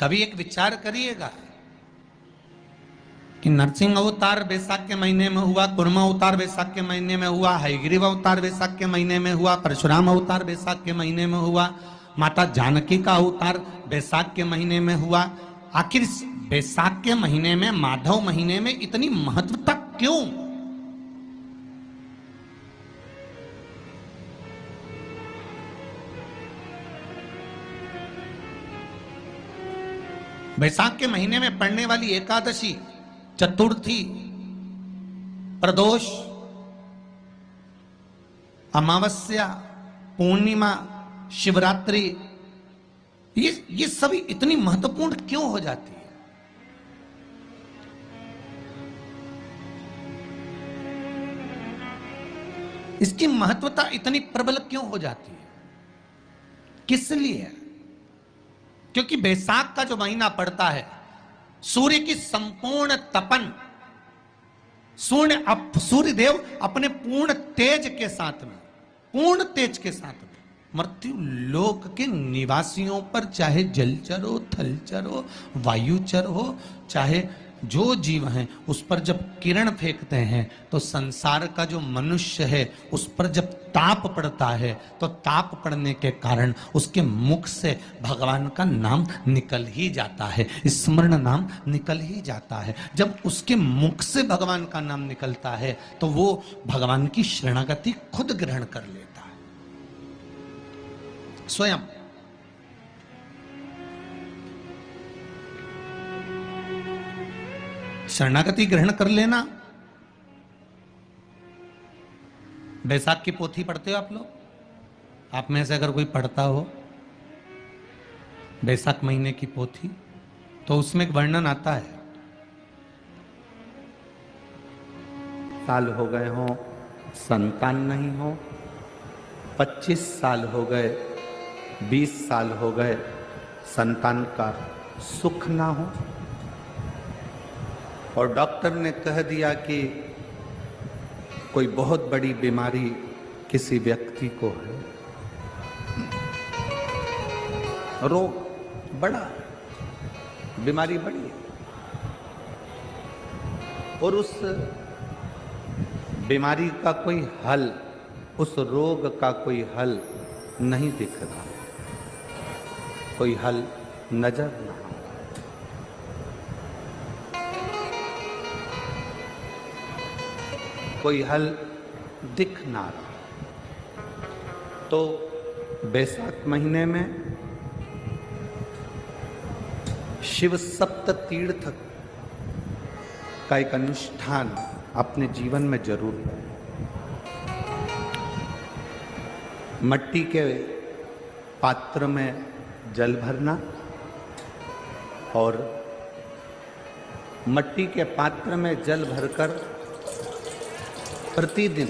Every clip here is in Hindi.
कभी एक विचार करिएगा कि नरसिंह अवतार बैसाख के महीने में हुआ, कुर्मा अवतार बैसाख के महीने में हुआ, हयग्रीव अवतार बैसाख के महीने में हुआ, परशुराम अवतार बैसाख के महीने में हुआ, माता जानकी का अवतार बैसाख के महीने में हुआ। आखिर बैसाख के महीने में, माधव महीने में इतनी महत्वता क्यों? बैसाख के महीने में पड़ने वाली एकादशी, चतुर्थी, प्रदोष, अमावस्या, पूर्णिमा, शिवरात्रि, ये सभी इतनी महत्वपूर्ण क्यों हो जाती है? इसकी महत्वता इतनी प्रबल क्यों हो जाती है? किस लिए? क्योंकि बैसाख का जो महीना पड़ता है, सूर्य की संपूर्ण तपन, सूर्य देव अपने पूर्ण तेज के साथ में, पूर्ण तेज के साथ में मृत्यु लोक के निवासियों पर, चाहे जलचर हो, थलचर हो, वायुचर हो, चाहे जो जीव हैं, उस पर जब किरण फेंकते हैं तो संसार का जो मनुष्य है उस पर जब ताप पड़ता है तो ताप पड़ने के कारण उसके मुख से भगवान का नाम निकल ही जाता है, स्मरण नाम निकल ही जाता है। जब उसके मुख से भगवान का नाम निकलता है तो वो भगवान की शरणागति खुद ग्रहण कर लेता है स्वयं। शरणागति ग्रहण कर लेना। बैसाख की पोथी पढ़ते हो आप लोग? आप में से अगर कोई पढ़ता हो बैसाख महीने की पोथी, तो उसमें एक वर्णन आता है, साल हो गए हो, संतान नहीं हो, 25 साल हो गए, 20 साल हो गए, संतान का सुख ना हो, और डॉक्टर ने कह दिया कि कोई बहुत बड़ी बीमारी किसी व्यक्ति को है, रोग बड़ा, बीमारी बड़ी है, और उस बीमारी का कोई हल, उस रोग का कोई हल नहीं दिख रहा, कोई हल नजर ना आ, कोई हल दिख ना रहा। तो बैसाख महीने में शिव सप्त तीर्थ का एक अनुष्ठान अपने जीवन में जरूर है। मट्टी के पात्र में जल भरना और मट्टी के पात्र में जल भरकर प्रतिदिन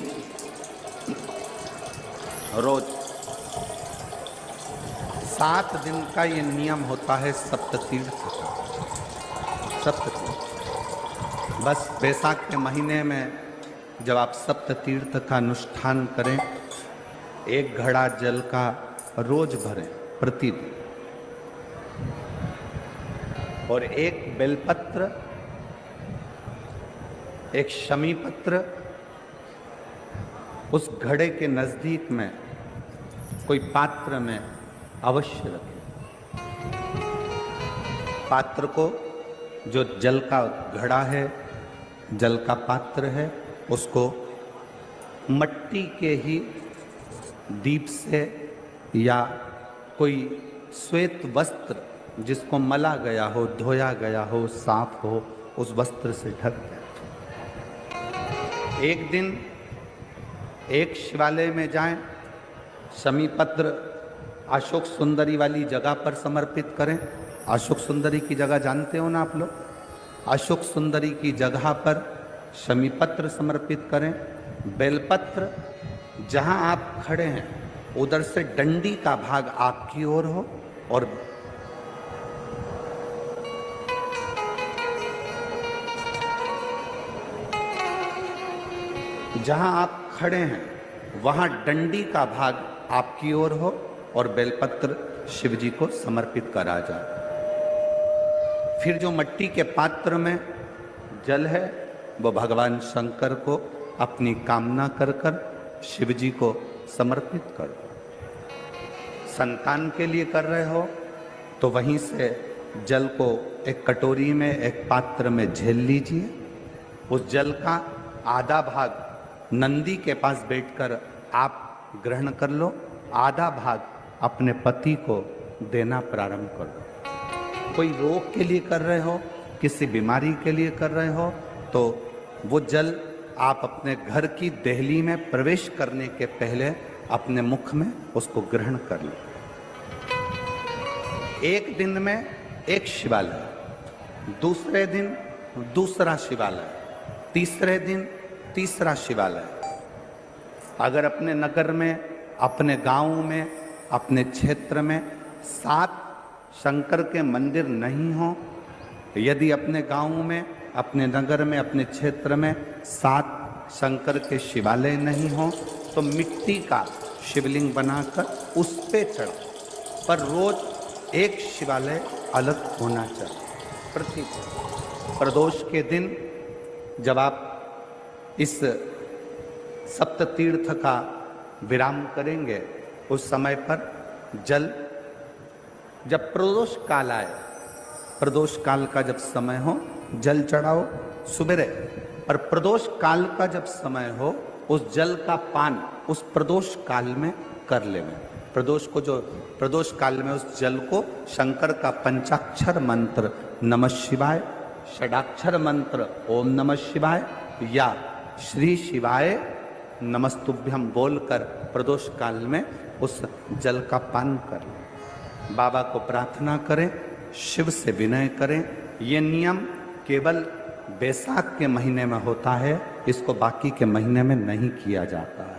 रोज 7 दिन का ये नियम होता है सप्ततीर्थ का। सप्ततीर्थ बस बैसाख के महीने में जब आप सप्ततीर्थ का अनुष्ठान करें, 1 घड़ा जल का रोज भरें प्रतिदिन, और 1 बेलपत्र, 1 शमी पत्र उस घड़े के नजदीक में कोई पात्र में अवश्य रखें। पात्र को, जो जल का घड़ा है, जल का पात्र है, उसको मट्टी के ही दीप से या कोई श्वेत वस्त्र जिसको मला गया हो, धोया गया हो, साफ हो, उस वस्त्र से ढक दें। एक दिन एक शिवालय में जाएं, शमी पत्र अशोक सुंदरी वाली जगह पर समर्पित करें। अशोक सुंदरी की जगह जानते हो ना आप लोग? अशोक सुंदरी की जगह पर शमी पत्र समर्पित करें। बेलपत्र जहां आप खड़े हैं उधर से डंडी का भाग आपकी ओर हो, और जहां आप खड़े हैं वहां डंडी का भाग आपकी ओर हो और बेलपत्र शिव जी को समर्पित करा जाए। फिर जो मिट्टी के पात्र में जल है वो भगवान शंकर को अपनी कामना कर कर शिव जी को समर्पित कर दो। संतान के लिए कर रहे हो तो वहीं से जल को एक कटोरी में, एक पात्र में झेल लीजिए। उस जल का आधा भाग नंदी के पास बैठकर आप ग्रहण कर लो, आधा भाग अपने पति को देना प्रारंभ कर दो। कोई रोग के लिए कर रहे हो, किसी बीमारी के लिए कर रहे हो, तो वो जल आप अपने घर की देहली में प्रवेश करने के पहले अपने मुख में उसको ग्रहण कर लो। एक दिन में एक शिवालय, दूसरे दिन दूसरा शिवालय, तीसरे दिन तीसरा शिवालय। अगर अपने नगर में, अपने गांव में, अपने क्षेत्र में 7 शंकर के मंदिर नहीं हो, यदि अपने गांव में, अपने नगर में, अपने क्षेत्र में 7 शंकर के शिवालय नहीं हो, तो मिट्टी का शिवलिंग बनाकर उस पे चढ़ाओ। पर रोज एक शिवालय अलग होना चाहिए। प्रदोष के दिन जब आप इस सप्त तीर्थ का विराम करेंगे, उस समय पर जल, जब प्रदोष काल आए, प्रदोष काल का जब समय हो जल चढ़ाओ सुबह। पर प्रदोष काल का जब समय हो उस जल का पान उस प्रदोष काल में कर लेना। प्रदोष को, जो प्रदोष काल में उस जल को शंकर का पंचाक्षर मंत्र नमः शिवाय, षडाक्षर मंत्र ओम नमः शिवाय या श्री शिवाय नमस्तुभ्यम बोलकर प्रदोष काल में उस जल का पान करें। बाबा को प्रार्थना करें, शिव से विनय करें। ये नियम केवल बैसाख के महीने में होता है, इसको बाकी के महीने में नहीं किया जाता है।